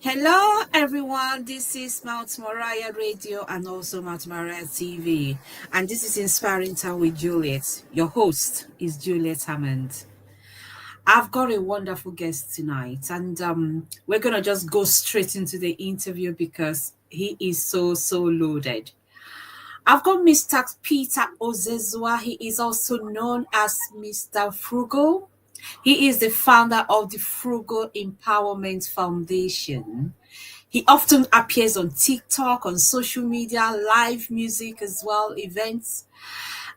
Hello, everyone. This is Mount Moriah Radio and also Mount Moriah TV. And this is Inspiring Time with Juliet. Your host is Juliet Hammond. I've got a wonderful guest tonight, and we're going to just go straight into the interview because he is so loaded. I've got Mr. Peter Osezua. He is also known as Mr. Frugal. He is the founder of the Frugal Empowerment Foundation. He often appears on TikTok, on social media, live music as well, events.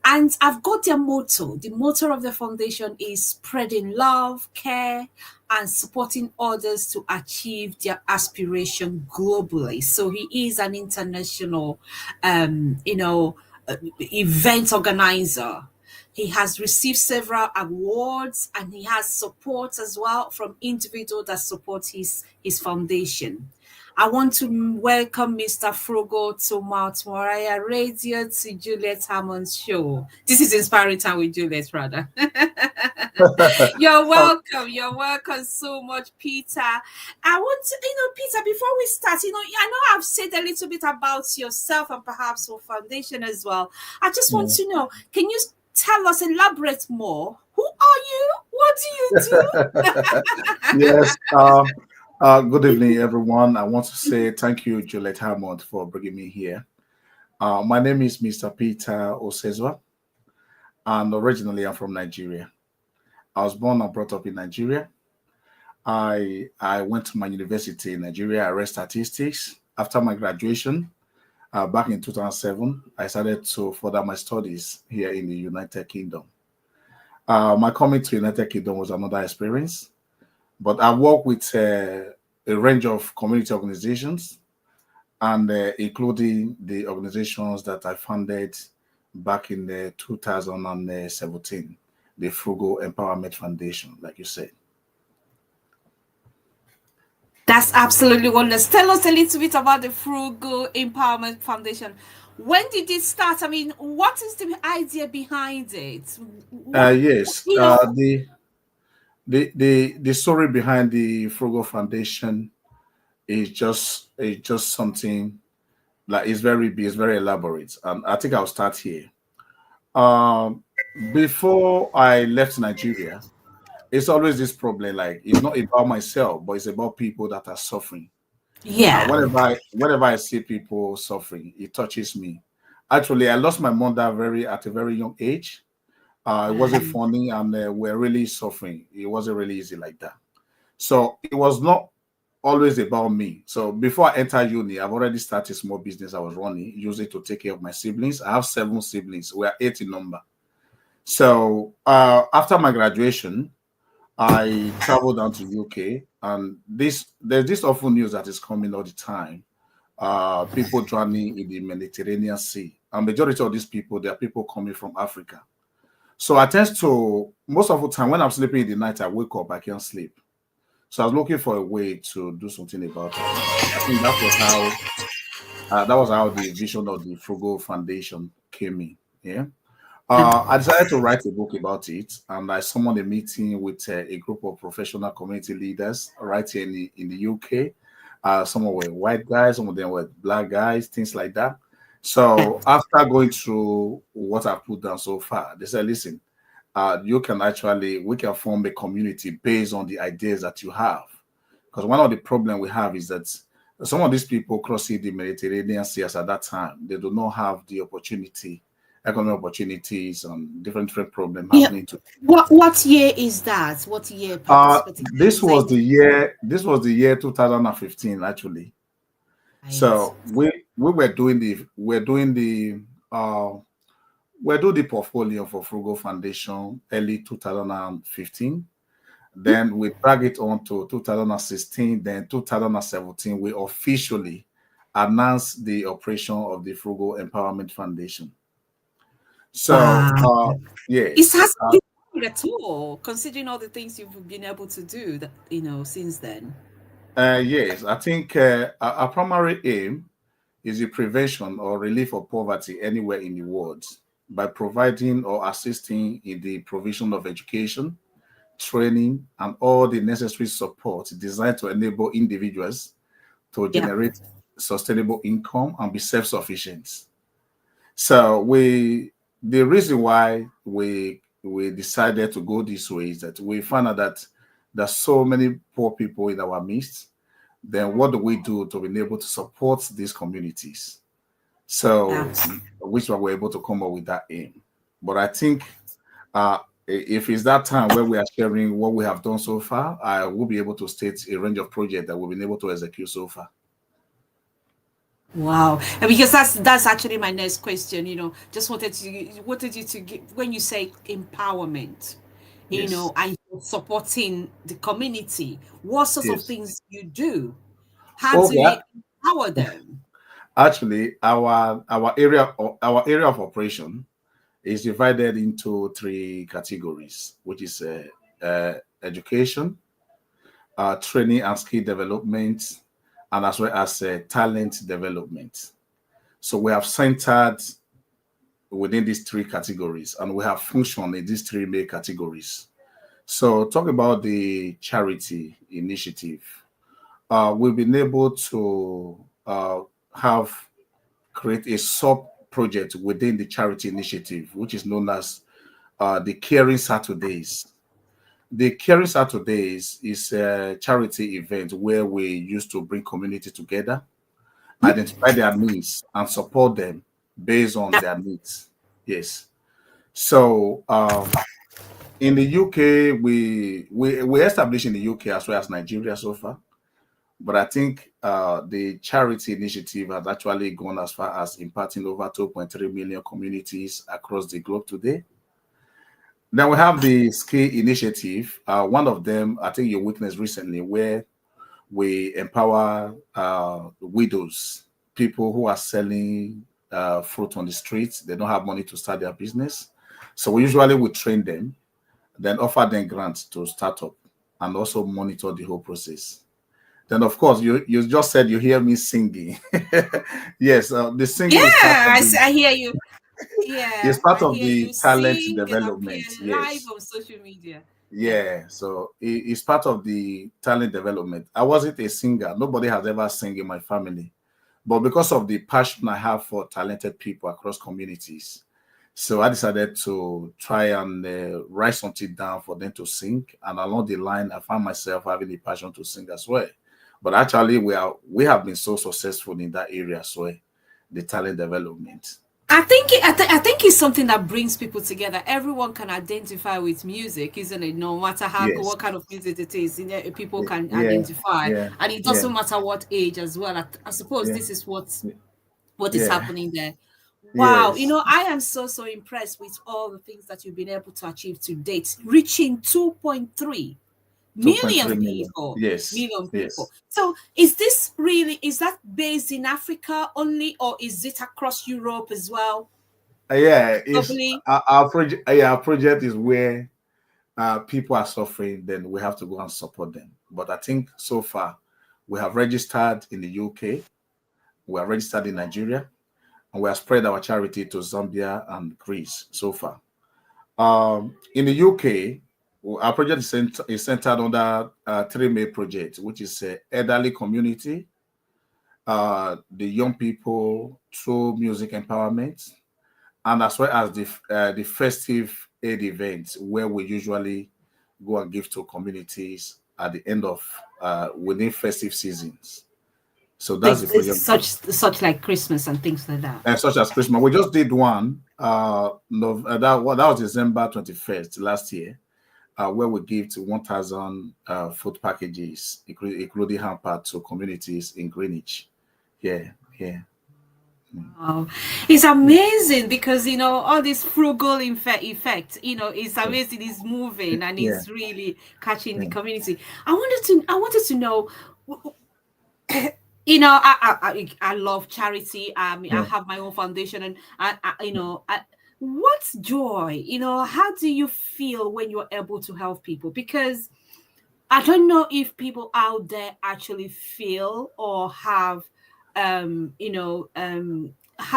And I've got their motto. The motto of the foundation is spreading love, care, and supporting others to achieve their aspiration globally. So he is an international, event organizer. He has received several awards and he has support as well from individuals that support his foundation. I want to welcome Mr. Frugal to Mount Moriah Radio to Juliet Hammond's show. This is Inspiring Time with Juliet, rather. You're welcome. You're welcome so much, Peter. I want to, Peter, before we start, I know I've said a little bit about yourself and perhaps your foundation as well. I just want to know, can you tell us, elaborate more? Who are you? What do you do? Yes. Good evening, everyone. I want to say thank you, Juliet Hammond, for bringing me here. My name is Mr. Peter Osezua, and originally I'm from Nigeria. I was born and brought up in Nigeria. I went to my university in Nigeria. I read statistics. After my graduation, back in 2007, I started to further my studies here in the United Kingdom. My coming to United Kingdom was another experience. But I work with a range of community organizations, and including the organizations that I founded back in 2017, the Frugal Empowerment Foundation, like you said. That's absolutely wonderful. Tell us a little bit about the Frugal Empowerment Foundation. When did it start? I mean, what is the idea behind it? Yes, the story behind the Frugal Foundation is just something like it's very big, it's very elaborate, and I think I'll start here. Um, Before I left Nigeria, it's always this problem. Like it's not about myself, but it's about people that are suffering. Yeah. Whenever I see people suffering, it touches me. Actually, I lost my mother at a very young age. It wasn't funny, and we're really suffering. It wasn't really easy like that. So it was not always about me. So before I entered uni, I've already started a small business I was running, using to take care of my siblings. I have 7 siblings. We are 8 in number. So after my graduation, I traveled down to UK, and there's this awful news that is coming all the time. People drowning in the Mediterranean Sea. And majority of these people, they are people coming from Africa. So I tend to, most of the time when I'm sleeping in the night, I wake up, I can't sleep. So I was looking for a way to do something about it. I think that was how the vision of the Frugal Foundation came in. Yeah. I decided to write a book about it, and I summoned a meeting with a group of professional community leaders right here in the UK. Some were white guys, some of them were black guys, things like that. So after going through what I've put down so far, they said, listen, we can form a community based on the ideas that you have. Because one of the problems we have is that some of these people crossing the Mediterranean Sea at that time, they do not have the economic opportunities and different problems happening to them. What year is that? What year? This was the year 2015 actually. Right. So we were doing the portfolio for Frugal Foundation early 2015. Then we drag it on to 2016. Then 2017, we officially announced the operation of the Frugal Empowerment Foundation. So, yes. It hasn't been long at all, considering all the things you've been able to do, since then. Yes, I think our primary aim is the prevention or relief of poverty anywhere in the world by providing or assisting in the provision of education, training, and all the necessary support designed to enable individuals to Yeah. generate sustainable income and be self-sufficient. So the reason why we decided to go this way is that we found out that there's so many poor people in our midst. Then what do we do to be able to support these communities? So That's which one we're able to come up with that aim. But I think if it's that time where we are sharing what we have done so far, I will be able to state a range of projects that we've been able to execute so far. wow. And because that's actually my next question. Just wanted you to give, when you say empowerment, Yes, and you're supporting the community, what sorts of yes. things you do? How do Okay. you empower them? Actually, our area of operation is divided into three categories, which is education, training and skill development, and as well as talent development. So we have centered within these three categories, and we have functioned in these three main categories. So, talk about the charity initiative. We've been able to have create a sub project within the charity initiative, which is known as the Caring Saturdays. The Caring Saturdays is a charity event where we used to bring community together, identify their needs, and support them based on Yeah. their needs. Yes. So in the UK, we established in the UK as well as Nigeria so far. But I think the charity initiative has actually gone as far as impacting over 2.3 million communities across the globe today. Then we have the skill initiative. One of them, I think you witnessed recently, where we empower widows, people who are selling fruit on the streets. They don't have money to start their business. So we usually would train them, then offer them grants to start up and also monitor the whole process. Then, of course, you just said you hear me singing. Yes, the singing is part Yeah, of the I hear you. is Yeah, part I of hear the you talent sing and appear development. live Yes, on social media. Yeah. yeah. So it's part of the talent development. I wasn't a singer. Nobody has ever sung in my family, but because of the passion I have for talented people across communities, so I decided to try and write something down for them to sing. And along the line, I found myself having a passion to sing as well. But actually, we have been so successful in that area as well, the talent development. I think it's something that brings people together. Everyone can identify with music, isn't it? No matter how Yes. what kind of music it is, people can Yeah. identify, Yeah. and it Yeah. doesn't matter what age as well. I suppose Yeah. this is what is Yeah. happening there. Wow, Yes. I am so impressed with all the things that you've been able to achieve to date, reaching 2.3 2.3 million million. people. Yes. Million people. Yes. So is that based in Africa only, or is it across Europe as well? Yeah. It's Globally? our project. Yeah, our project is where people are suffering. Then we have to go and support them. But I think so far we have registered in the UK. We are registered in Nigeria, and we have spread our charity to Zambia and Greece so far. In the UK, our project is centered under three main projects, which is elderly community, the young people through music empowerment, and as well as the festive aid events where we usually go and give to communities at the end of within festive seasons. So So that's the it's project. such like Christmas and things like that. And such as Christmas. We just did one. No, that was December 21st last year, where we give to 1,000 food packages, including hamper to communities in Greenwich. Yeah, yeah, Wow. It's amazing because all this frugal effect, it's yeah, amazing, it's moving and yeah, it's really catching the yeah, community. I wanted to know, I love charity. I yeah. have my own foundation, and what's joy? How do you feel when you're able to help people? Because I don't know if people out there actually feel or have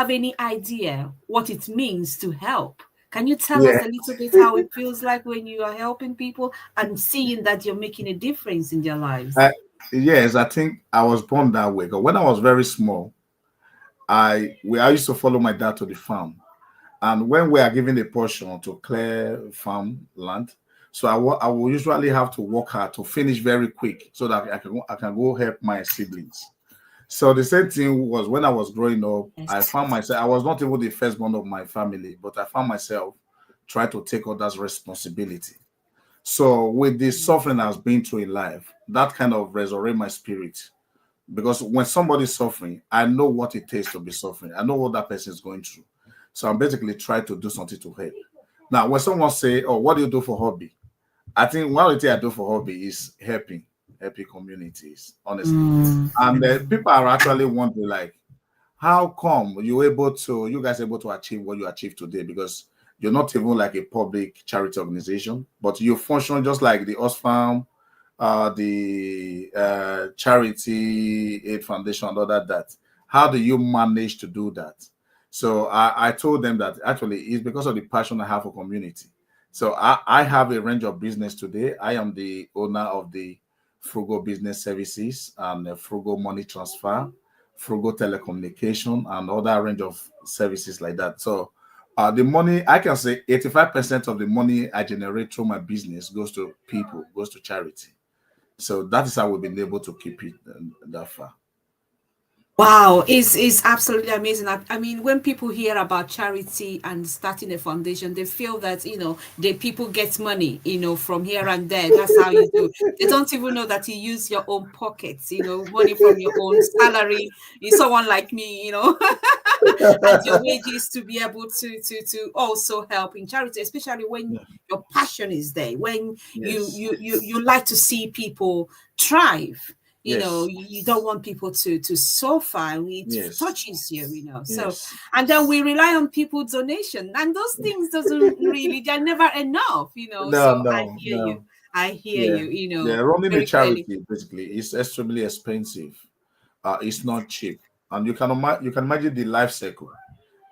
any idea what it means to help. Can you tell us Yeah. a little bit how it feels like when you are helping people and seeing that you're making a difference in their I, lives? Yes, I think I was born that way. 'Cause when I was very small, I used to follow my dad to the farm, and when we are given a portion to clear farm land, so I will usually have to work hard to finish very quick so that I can go help my siblings. So the same thing was when I was growing up. I Yes. found myself, I was not even the firstborn of my family, but I found myself trying to take others' responsibility. So with the suffering I've been through in life, that kind of resurrect my spirit. Because when somebody's suffering, I know what it takes to be suffering. I know what that person is going through. So I'm basically trying to do something to help. Now, when someone say, "Oh, what do you do for hobby?" I think one of the things I do for hobby is helping communities, honestly. Mm. And people are actually wondering, like, how come you guys able to achieve what you achieved today? Because you're not even like a public charity organization, but you function just like the Osfam, the Charity Aid Foundation, and all that. How do you manage to do that? So I told them that actually it's because of the passion I have for community. So I have a range of business today. I am the owner of the Frugal Business Services and Frugal Money Transfer, Frugal Telecommunication, and other range of services like that. So the money, I can say 85% of the money I generate through my business goes to people, goes to charity. So that is how we've been able to keep it that far. Wow, is absolutely amazing. I mean, when people hear about charity and starting a foundation, they feel that the people get money, from here and there. That's how you do. They don't even know that you use your own pockets, money from your own salary. Is someone like me, and your wages to be able to also help in charity, especially when Yeah. your passion is there, when Yes. you like to see people thrive. Yes. You don't want people to suffer, and it Yes. touches you, so. Yes. And then we rely on people donation, and those things doesn't really, they're never enough, No, so no, no. I hear Yeah. you, Yeah. Running a very clearly. charity basically is extremely expensive. It's not cheap. And you can imagine the life cycle.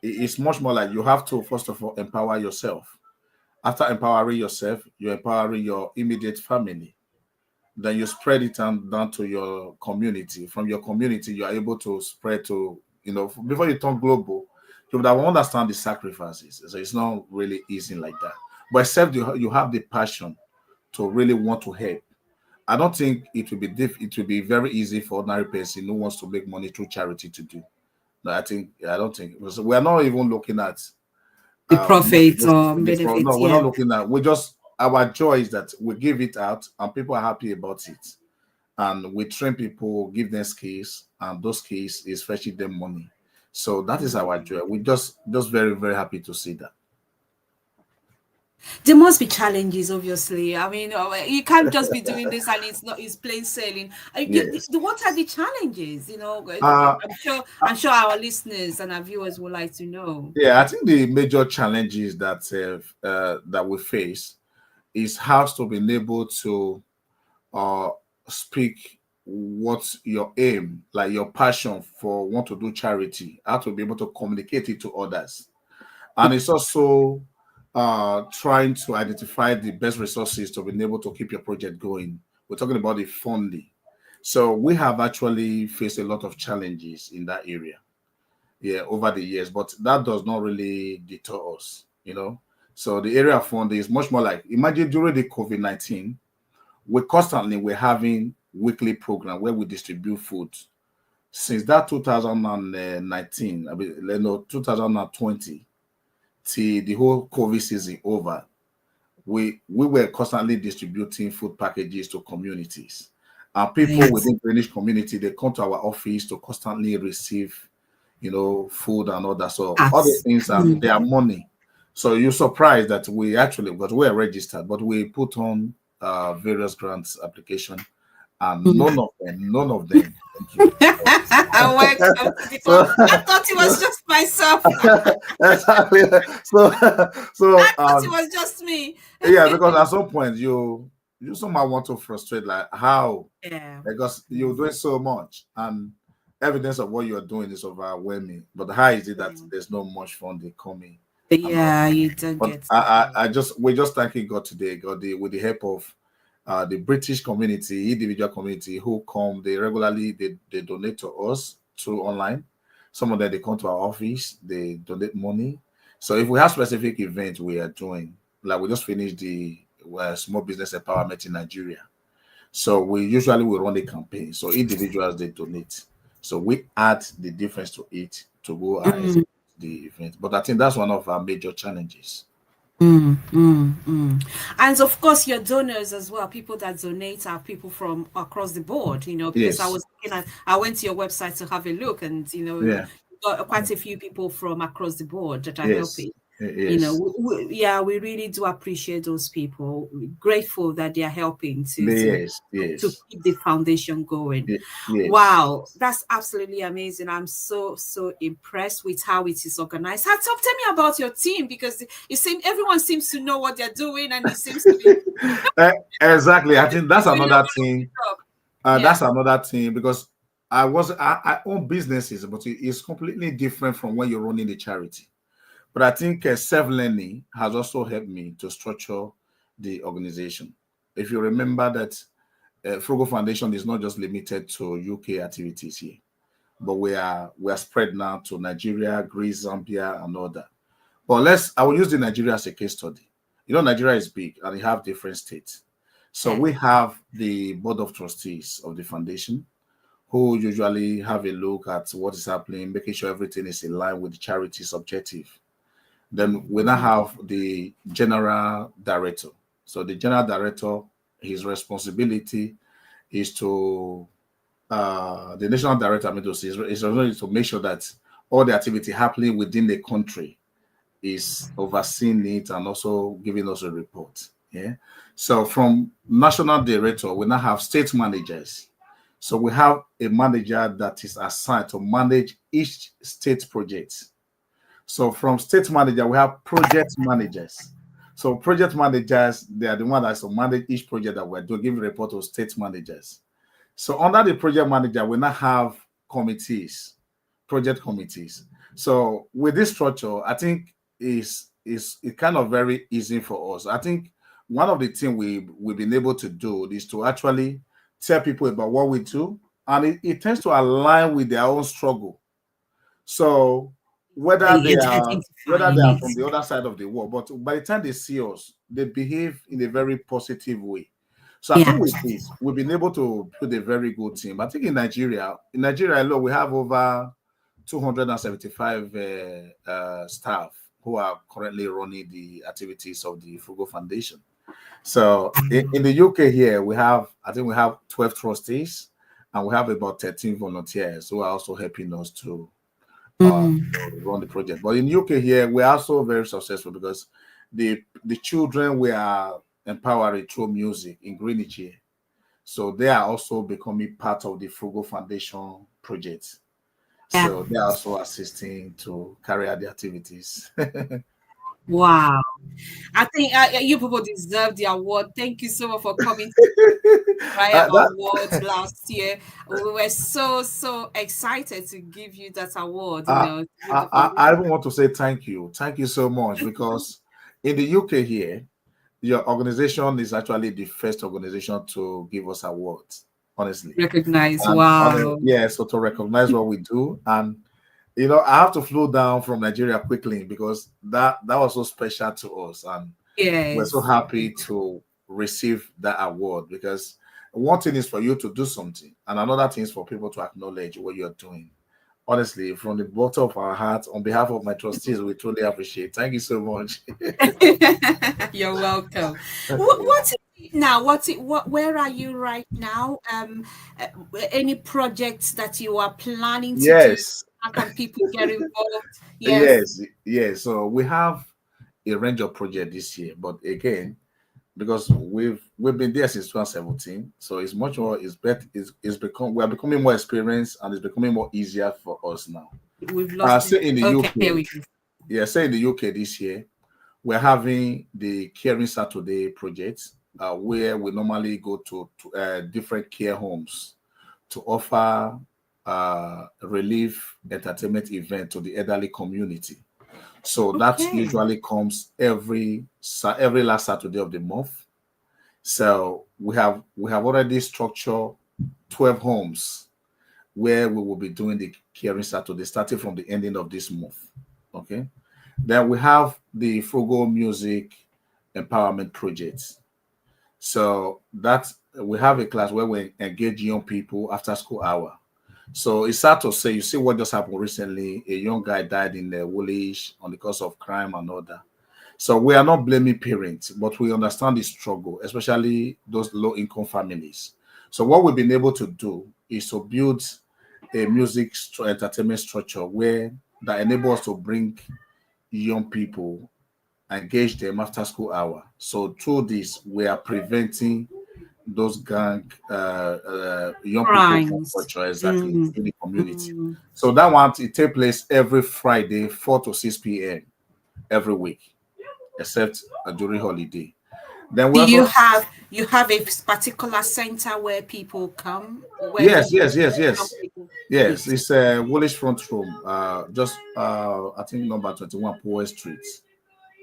It's much more like you have to first of all empower yourself. After empowering yourself, you're empowering your immediate family. Then you spread it down to your community. From your community, you are able to spread to, before you turn global, you would have understand the sacrifices. So it's not really easy like that. But except you have the passion to really want to help. I don't think it will be very easy for ordinary person who wants to make money through charity to do. No, I don't think because we are not even looking at The money profits just or this one. No, benefits, we're not yeah. looking at. We just our joy is that we give it out and people are happy about it, and we train people, give them skills, and those skills is fetching them money. So that is our joy. We just very very happy to see that. There must be challenges, obviously. I mean, you can't just be doing this and it's plain sailing. Yes. What are the challenges? Uh, I'm sure our listeners and our viewers would like to know. yeah, I think the major challenges that we face is how to be able to uh, speak what's your aim, like your passion for want to do charity, how to be able to communicate it to others. And it's also trying to identify the best resources to be able to keep your project going. We're talking about the funding. So we have actually faced a lot of challenges in that area, yeah, over the years, but that does not really deter us. So the area of funding is much more like imagine during the COVID-19, we constantly we're having weekly program where we distribute food. Since that 2019, I mean, 2020, till the whole COVID season over, we were constantly distributing food packages to communities. And people Right. within Greenwich community, they come to our office to constantly receive, food and all that. So all the Us. things are Mm. their money. So you're surprised that we actually, because we're registered, but we put on various grants application, and Mm. none of them. Thank you. Welcome to the So, club. I thought it was just myself. exactly. So, I so thought it was just me. yeah, because at some point you somehow want to frustrate like how, Yeah. because you're doing so much and evidence of what you're doing is overwhelming. But how is it that Yeah. there's no much funding coming and all? Yeah, you don't But get that. I just we're just thanking God today, God with the help of the British community, individual community who come, they regularly they donate to us through online. Some of them they come to our office, they donate money. So if we have specific events we are doing, like we just finished the small business empowerment in Nigeria. So we usually will run a campaign. So individuals they donate. So we add the difference to it to go and execute the event. But I think that's one of our major challenges. And of course, your donors as well, people that donate are people from across the board, because Yes. I went to your website to have a look, and, Yeah. you've got quite a few people from across the board that are Yes. helping. Yes. We really do appreciate those people. We're grateful that they are helping Yes. to Yes. keep the foundation going. Yes. Wow, that's absolutely amazing. I'm so impressed with how it is organized. Tell me about your team, because it seems everyone seems to know what they're doing, and it seems to be Exactly. I think that's doing a another wonderful thing. job. That's another thing because I own businesses, but it's completely different from when you're running the charity. But I think self-learning has also helped me to structure the organization. If you remember that Frugal Foundation is not just limited to UK activities here, but we are spread now to Nigeria, Greece, Zambia, and other. But I will use the Nigeria as a case study. Nigeria is big and we have different states. So we have the board of trustees of the foundation who usually have a look at what is happening, making sure everything is in line with the charity's objective. Then we now have the general director. So the general director, his responsibility is to the national director, I mean, is to make sure that all the activity happening within the country is overseeing it and also giving us a report. Yeah. So from national director, we now have state managers. So we have a manager that is assigned to manage each state project. So from state manager, we have project managers. So project managers, they are the one that to manage each project that we're doing, give report to state managers. So under the project manager, we now have committees, project committees. So with this structure, I think is it kind of very easy for us. I think one of the things we've been able to do is to actually tell people about what we do, and it tends to align with their own struggle. So whether they are Identifying from the other side of the world, but by the time they see us, they behave in a very positive way. So I think with this, we've been able to build a very good team. I think in Nigeria alone, we have over 275 staff who are currently running the activities of the Frugal Foundation. So in the UK here, I think we have 12 trustees, and we have about 13 volunteers who are also helping us to run the project. But in UK here, we're also very successful because the children we are empowering through music in Greenwich here, so they are also becoming part of the Frugal Foundation project. So they are also assisting to carry out the activities. Wow. I think you people deserve the award. Thank you so much for coming to Moriah Awards last year. We were so excited to give you that award. I even want to say thank you. Thank you so much, because in the UK here, your organization is actually the first organization to give us awards, honestly. Recognize. Wow. So to recognize what we do. And I have to flew down from Nigeria quickly because that was so special to us, and we're so happy to receive that award, because one thing is for you to do something, and another thing is for people to acknowledge what you're doing. Honestly, from the bottom of our hearts, on behalf of my trustees, we truly appreciate. Thank you so much. You're welcome. What's it now? Where are you right now? Any projects that you are planning to do? How can people get involved? Yes. So we have a range of projects this year, but again, because we've been there since 2017, so it's much more. We are becoming more experienced, and it's becoming more easier for us now. We've lost. Say in the UK, say in the UK this year, we're having the Caring Saturday project, where we normally go to different care homes to offer relief entertainment event to the elderly community. So that usually comes every last Saturday of the month. So we have already structured 12 homes where we will be doing the caring Saturday starting from the ending of this month. Okay. Then we have the Frugal Music Empowerment Project. So that we have a class where we engage young people after school hour. So it's sad to say, you see what just happened recently. A young guy died in the Woolwich on the cause of crime and all that. So we are not blaming parents, but we understand the struggle, especially those low-income families. So what we've been able to do is to build a entertainment structure where that enables us to bring young people, engage them after school hour. So through this, we are preventing those gang young people from Crimes. culture exactly Mm, in the community. mm. So that one it takes place every Friday, 4 to 6 p.m. every week, except during holiday. Then we Do also you have a particular center where people come, where yes, yes, yes, young yes. people? Yes, Yes, it's a Woolwich front room, just I think number 21 Power Street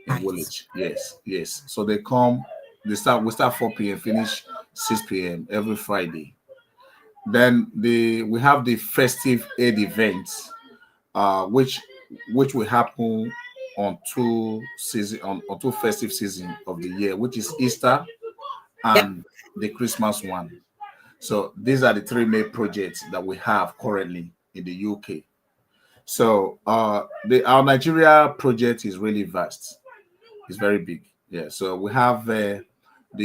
in right. Woolwich. Yes, yes. So they come, we start 4 p.m., finish 6 p.m. every Friday. Then we have the festive aid events, which will happen on two festive season of the year, which is Easter Yep. and the Christmas one. So these are the three main projects that we have currently in the UK. So the our Nigeria project is really vast. It's very big. Yeah. So we have the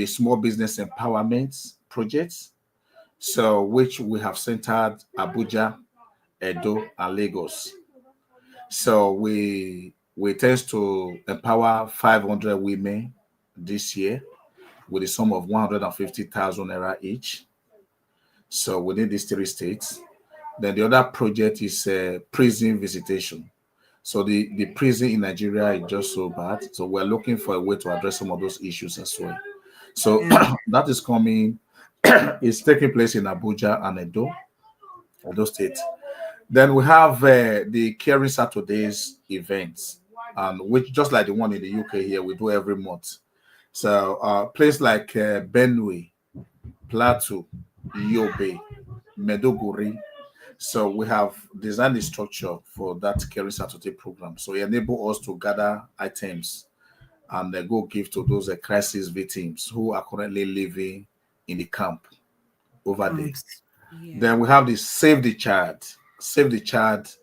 small business empowerment projects. So which we have centered Abuja, Edo, and Lagos. So we tend to empower 500 women this year with a sum of 150,000 naira each. So within these three states. Then the other project is prison visitation. So the prison in Nigeria is just so bad. So we're looking for a way to address some of those issues as well. So Yeah. that is coming. It's taking place in Abuja and Edo State. Then we have the Caring Saturdays events, and which just like the one in the UK here, we do every month. So place like Benue, Plateau, Yobe, Meduguri. So we have designed the structure for that Caring Saturday program. So it enables us to gather items and go give to those crisis victims who are currently living in the camp over there. Yeah. Then we have the Save the Child. Save the Child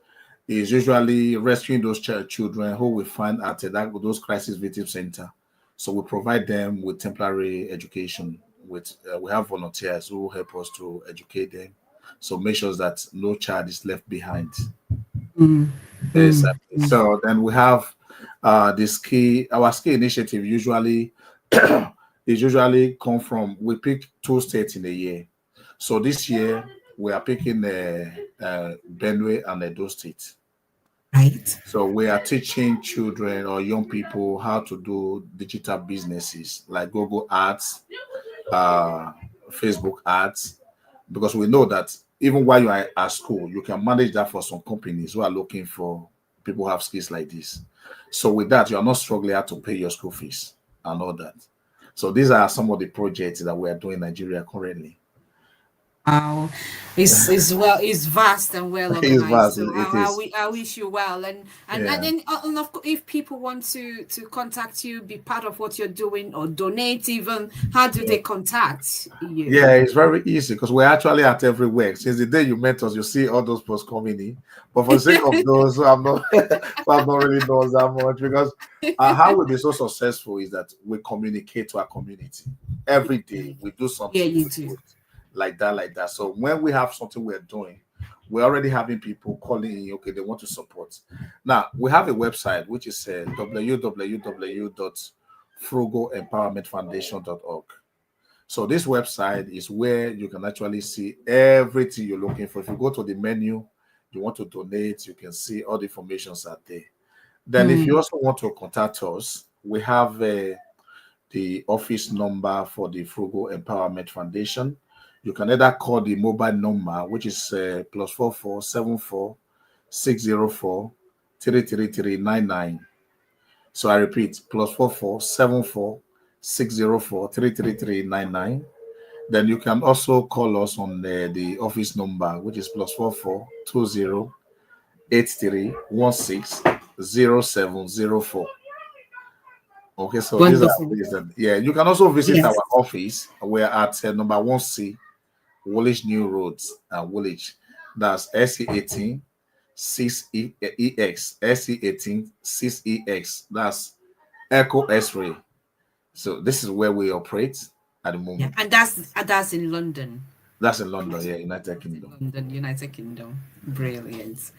is usually rescuing those children who we find at those crisis victim center. So we provide them with temporary education. We have volunteers who help us to educate them. So make sure that no child is left behind. Mm, mm, Exactly. mm. So then we have our ski initiative usually is usually come from we pick two states in a year. So this year we are picking Benue and Edo State. Right. So we are teaching children or young people how to do digital businesses like Google Ads, uh, Facebook ads, because we know that even while you are at school, you can manage that for some companies who are looking for people who have skills like this. So with that, you are not struggling how to pay your school fees and all that. So these are some of the projects that we are doing in Nigeria currently. Wow, it's vast and well It's organized. vast. So It is. I wish you well, and Yeah. then and of course, if people want to contact you, be part of what you're doing, or donate, even how do they contact you? Yeah, it's very easy because we're actually at everywhere. Since the day you met us, you see all those posts coming in. But for the sake of those who have not, who have not really known that much, because how we be so successful is that we communicate to our community every day. We do Yeah, something you do. good like that, like that. So when we have something we're doing, we're already having people calling in. Okay, they want to support. Now we have a website which is www.frugalempowermentfoundation.org. So this website is where you can actually see everything you're looking for. If you go to the menu, you want to donate, you can see all the informations are there. Then if you Mm, also want to contact us, we have the office number for the Frugal Empowerment Foundation. You can either call the mobile number, which is +4474 604 33399. So I repeat, +4474 604-333-99. Then you can also call us on the office number, which is +44-20-83-16-0704. Okay, so these are Wonderful. ways that, yeah, you can also visit Yes. our office. We're at number 1C, Woolwich New Roads, Woolwich. That's SE18 6EX, SE18 6EX. That's Echo X-ray. So this is where we operate at the Yeah, moment. and that's in London. That's in London, yeah, United That's in Kingdom. London, United Kingdom. Brilliant.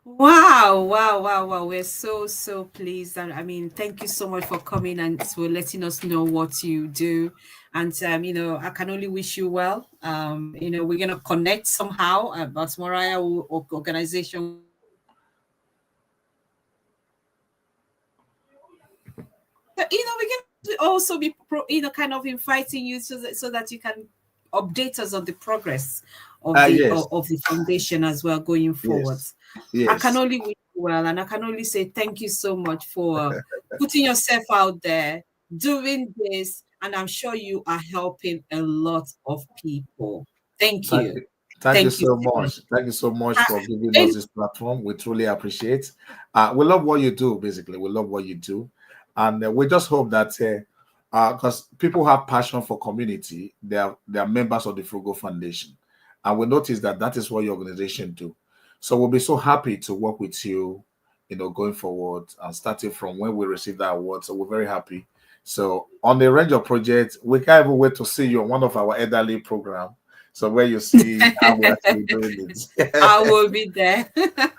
Wow, wow, wow, wow. We're so pleased. And I mean, thank you so much for coming and for letting us know what you do. And I can only wish you well. We're gonna connect somehow about Moriah organization will be we're gonna also be kind of inviting you so that you can update us on the progress of the Yes, of the foundation as well going forward. yes, I can yes. only wish you well, and I can only say thank you so much for putting yourself out there, doing this, and I'm sure you are helping a lot of people. Thank Thank you. you. Thank you Thank you so so much. much. Thank you so much Uh, for giving us and this platform. We truly appreciate. We love what you do. Basically, we love what you do, and we just hope that because people have passion for community, they are members of the Frugal Foundation, and we notice that that is what your organization do. So we'll be so happy to work with you, going forward and starting from when we receive that award. So we're very happy. So on the range of projects, we can't even wait to see you on one of our elderly program. So where you see how we're actually doing I it. will be there.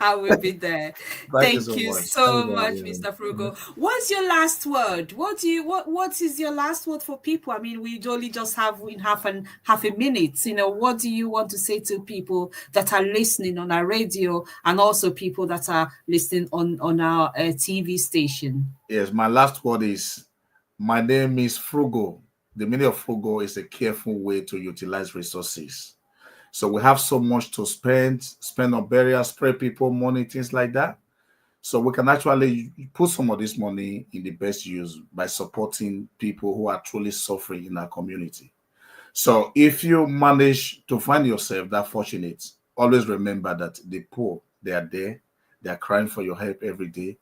I will be there. Thank you Thank so you much. Thank you so for much, having Mr. me. Frugal. What's your last word? What is your last word for people? I mean, we only just have in half a minute. What do you want to say to people that are listening on our radio and also people that are listening on our TV station? Yes, my last word is my name is Frugal. The meaning of frugal is a careful way to utilize resources. So we have so much to spend on burial, spray people, money, things like that. So we can actually put some of this money in the best use by supporting people who are truly suffering in our community. So if you manage to find yourself that fortunate, always remember that the poor, they are there, they are crying for your help every day.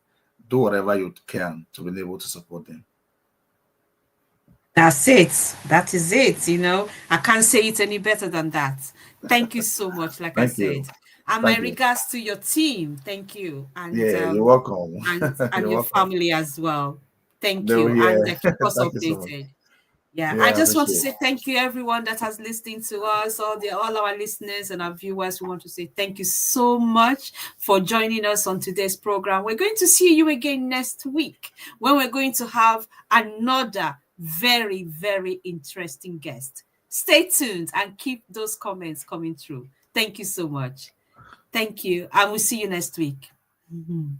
Do whatever you can to be able to support them. That's it. That is it. I can't say it any better than that. Thank you so much, like I Thank you. said. And my Thank you. regards to your team. Thank you. And Yeah, you're welcome. and You're your welcome. family as well. Thank No, you. yeah. And keep us Thank you so much. updated. Yeah, I Yeah, I just want to appreciate it. say thank you everyone that has listened to us, all our listeners and our viewers. We want to say thank you so much for joining us on today's program. We're going to see you again next week when we're going to have another very, very interesting guest. Stay tuned and keep those comments coming through. Thank you so much. Thank you. And we'll see you next week. Mhm.